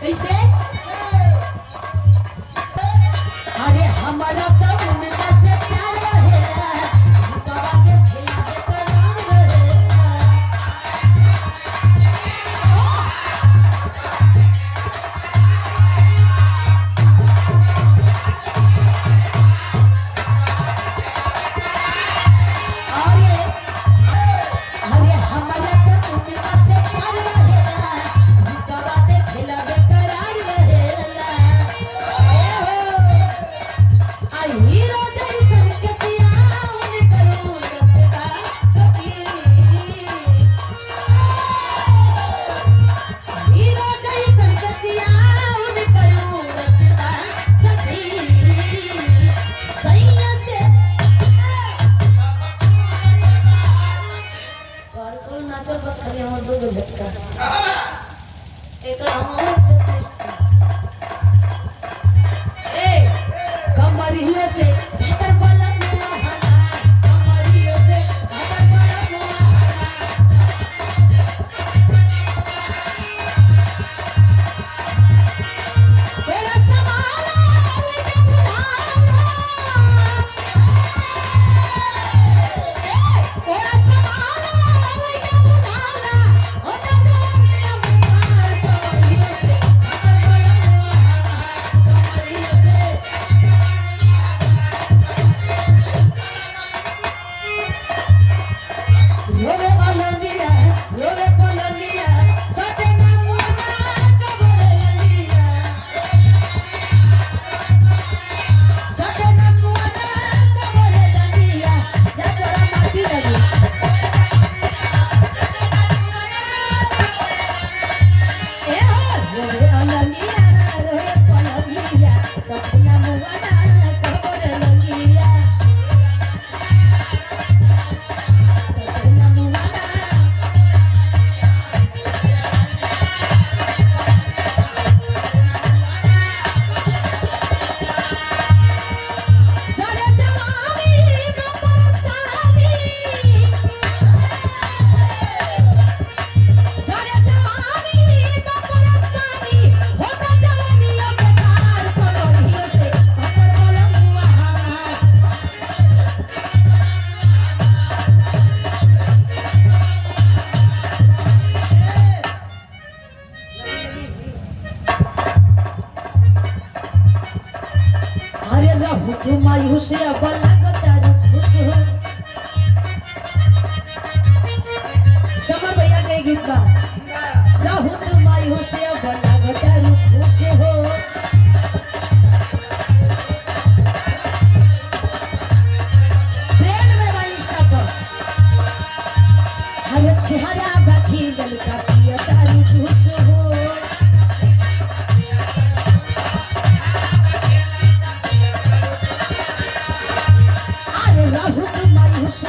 कैसे अरे हमारा तो उनका से प्यार है कवा के खिला के करार है अरे हमारा तो उनका से प्यार है कवा के खिला के करार है आई हीरो जैसन कसिया उन करूं रखता सकी हीरो जैसन कसिया उन करूं रखता सकी सैया से और कोल नाचो बस खाली हमर दो झटका एक हम कमरिया से भीतर बलन मुहाना कमरिया से भीतर बलन मुहाना तेरा समाना लेके बुढ़ाना तेरा समाना लेके बुढ़ाना होता जवानिया मुहाना कमरिया से भीतर बलन मुहाना कमरिया से रोवे पलनिया सटे ना मुना कबरे लनिया सटे ना मुना कबरे लनिया जा चला माटी लगी ए रोवे पलनिया सटे ना मुना कबरे लनिया मायूस अब लगता खुश हो समर भैया के गीत का राहु तुम मायूस अब लगता खुश हो प्रेम में वंशा पर हर चेहरा बाकी दिल का पिया तारू खुश हो राहु मायूस